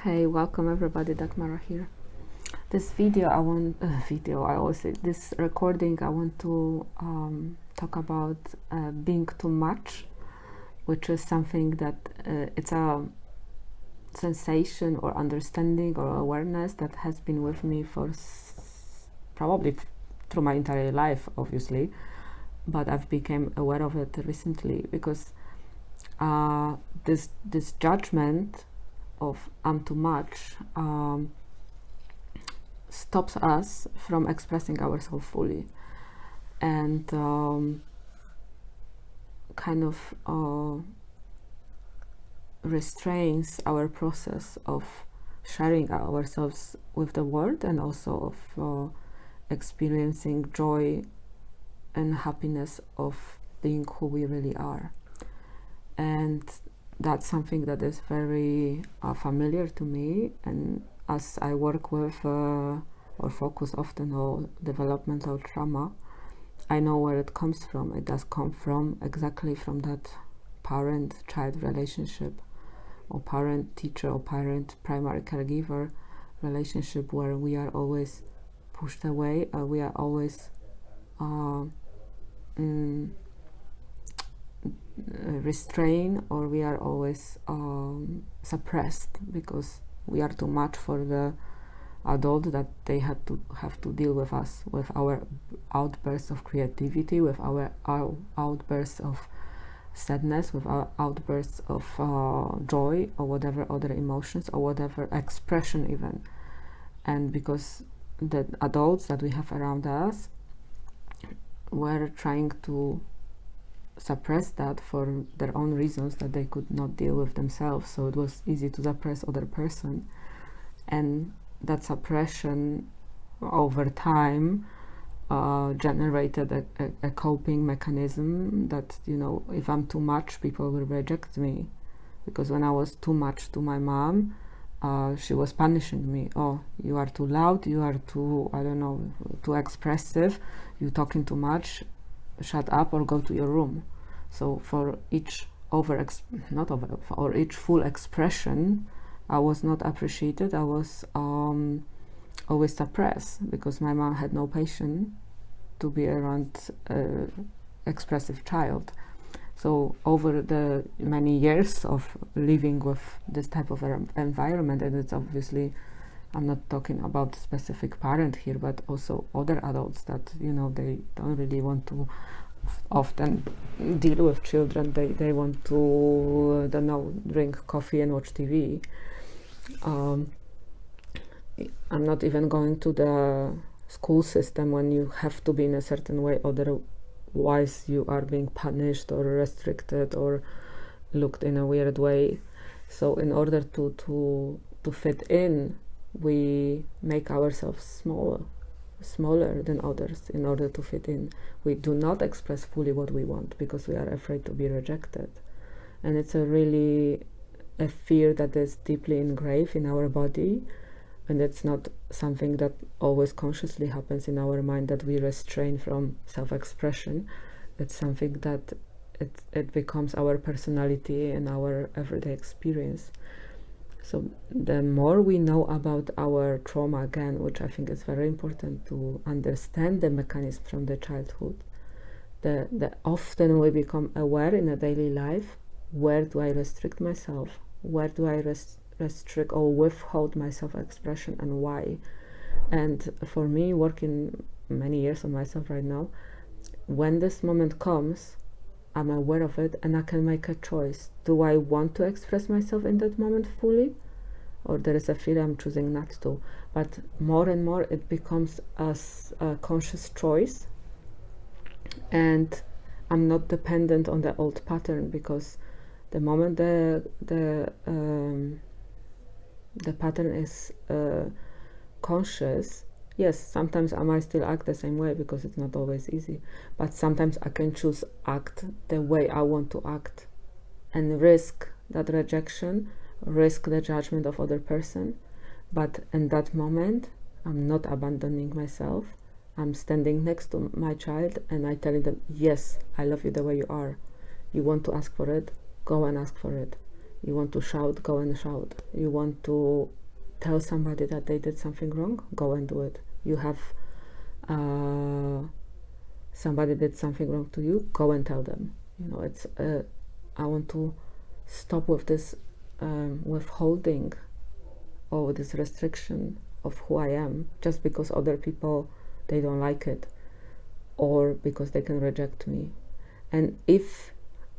Hey, welcome everybody, Dagmara here. This this recording, I want to talk about being too much, which is something that it's a sensation or understanding or awareness that has been with me for probably through my entire life, obviously, but I've become aware of it recently because this judgment of I'm too much stops us from expressing ourselves fully, and kind of restrains our process of sharing ourselves with the world, and also of experiencing joy and happiness of being who we really are. And that's something that is very familiar to me, and as I work with or focus often on developmental trauma, I know where it comes from. It does come from exactly from that parent-child relationship, or parent-teacher, or parent-primary caregiver relationship, where we are always pushed away, we are always restrained, or we are always suppressed because we are too much for the adult that they have to deal with us, with our outbursts of creativity, with our outbursts of sadness, with our outbursts of joy, or whatever other emotions, or whatever expression even. And because the adults that we have around us were trying to suppress that for their own reasons that they could not deal with themselves, so it was easy to suppress other person, and that suppression over time generated a coping mechanism that, if I'm too much, people will reject me, because when I was too much to my mom, she was punishing me. Oh, you are too loud, you are too, too expressive, you talking too much, shut up or go to your room. So for each each full expression, I was not appreciated. I was always suppressed, because my mom had no patience to be around expressive child. So over the many years of living with this type of environment, and it's obviously, I'm not talking about specific parent here, but also other adults that, they don't really want to often deal with children. They want to, drink coffee and watch TV. I'm not even going to the school system, when you have to be in a certain way, otherwise you are being punished or restricted or looked in a weird way. So in order to fit in, we make ourselves smaller than others in order to fit in. We do not express fully what we want because we are afraid to be rejected. And it's a fear that is deeply engraved in our body, and it's not something that always consciously happens in our mind, that we restrain from self-expression. It's something that it becomes our personality and our everyday experience. So the more we know about our trauma, again, which I think is very important to understand the mechanism from the childhood, the often we become aware in a daily life, where do I restrict myself? Where do I restrict or withhold my self-expression, and why? And for me, working many years on myself right now, when this moment comes, I'm aware of it, and I can make a choice. Do I want to express myself in that moment fully? Or there is a fear I'm choosing not to. But more and more it becomes a conscious choice, and I'm not dependent on the old pattern, because the moment the pattern is conscious, yes, sometimes I might still act the same way, because it's not always easy, but sometimes I can choose act the way I want to act, and risk that rejection, risk the judgment of other person. But in that moment, I'm not abandoning myself. I'm standing next to my child, and I telling them, yes, I love you the way you are. You want to ask for it, go and ask for it. You want to shout, go and shout. You want to tell somebody that they did something wrong, go and do it. You have somebody did something wrong to you, go and tell them. You know, it's I want to stop with this withholding or this restriction of who I am just because other people, they don't like it, or because they can reject me. And if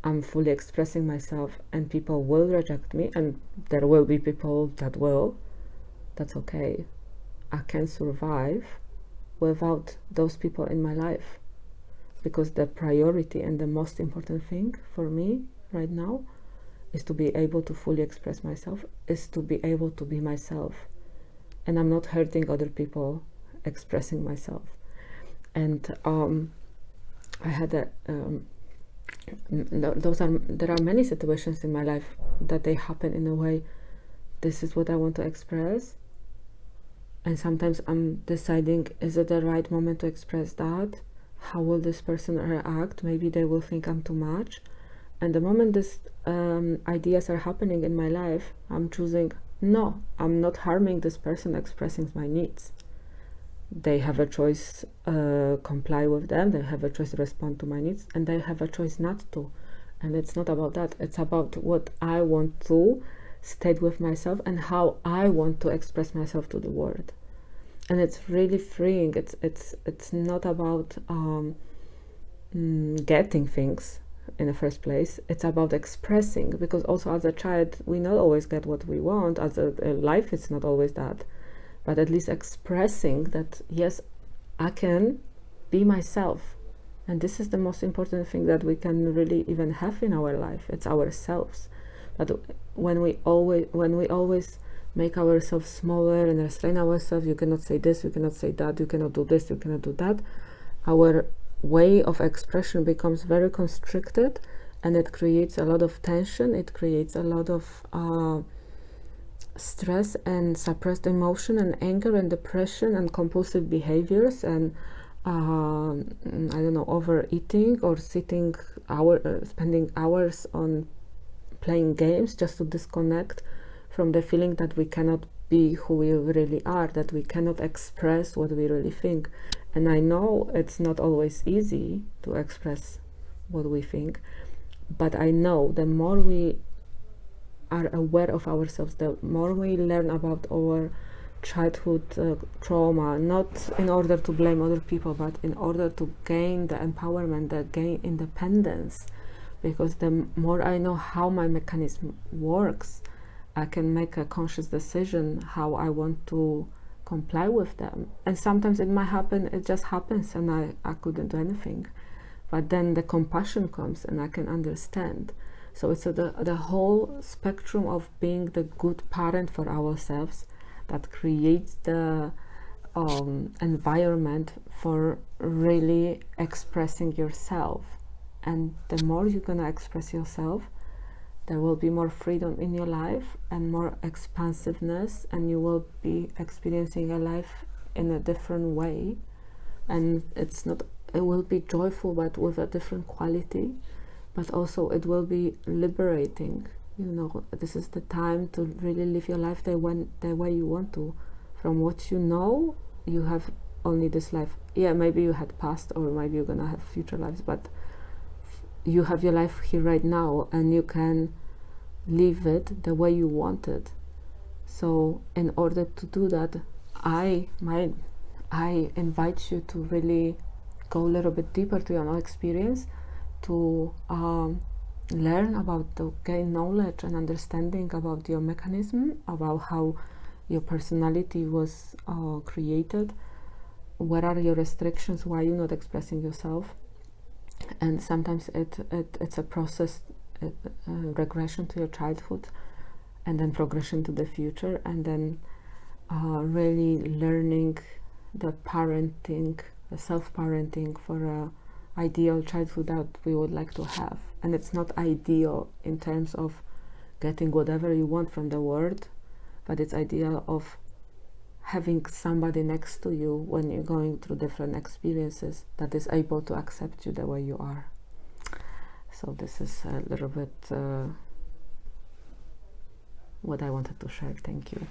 I'm fully expressing myself and people will reject me, and there will be people that will, that's okay. I can survive without those people in my life, because the priority and the most important thing for me right now is to be able to fully express myself, is to be able to be myself, and I'm not hurting other people expressing myself. And I had a there are many situations in my life that they happen in a way, this is what I want to express, and sometimes I'm deciding, is it the right moment to express that? How will this person react? Maybe they will think I'm too much. And the moment these ideas are happening in my life, I'm choosing, no, I'm not harming this person expressing my needs. They have a choice, comply with them, they have a choice to respond to my needs, and they have a choice not to. And it's not about that, it's about what I want to state with myself and how I want to express myself to the world. And it's really freeing. It's not about getting things in the first place. It's about expressing, because also as a child we not always get what we want. As a life, it's not always that, but at least expressing that, yes, I can be myself. And this is the most important thing that we can really even have in our life. It's ourselves. But when we always make ourselves smaller and restrain ourselves, you cannot say this, you cannot say that, you cannot do this, you cannot do that, our way of expression becomes very constricted, and it creates a lot of tension, it creates a lot of stress and suppressed emotion and anger and depression and compulsive behaviors and I don't know, overeating or spending hours on playing games just to disconnect from the feeling that we cannot be who we really are, that we cannot express what we really think. And I know it's not always easy to express what we think, but I know the more we are aware of ourselves, the more we learn about our childhood trauma, not in order to blame other people, but in order to gain the empowerment, the gain independence. Because the more I know how my mechanism works, I can make a conscious decision how I want to comply with them. And sometimes it might happen, it just happens, and I couldn't do anything. But then the compassion comes and I can understand. So it's the whole spectrum of being the good parent for ourselves that creates the environment for really expressing yourself. And the more you're gonna express yourself, there will be more freedom in your life and more expansiveness, and you will be experiencing a life in a different way. And it will be joyful, but with a different quality, but also it will be liberating. You know, this is the time to really live your life the way you want to. From what you know, you have only this life. Yeah, maybe you had past, or maybe you're gonna have future lives, but you have your life here right now, and you can live it the way you want it. So in order to do that, I invite you to really go a little bit deeper to your own experience, to learn about, to gain knowledge and understanding about your mechanism, about how your personality was created, what are your restrictions, why you're not expressing yourself. And sometimes it's a process, regression to your childhood, and then progression to the future, and then really learning the parenting, the self-parenting for a ideal childhood that we would like to have. And it's not ideal in terms of getting whatever you want from the world, but it's ideal of having somebody next to you when you're going through different experiences that is able to accept you the way you are. So this is a little bit what I wanted to share. Thank you.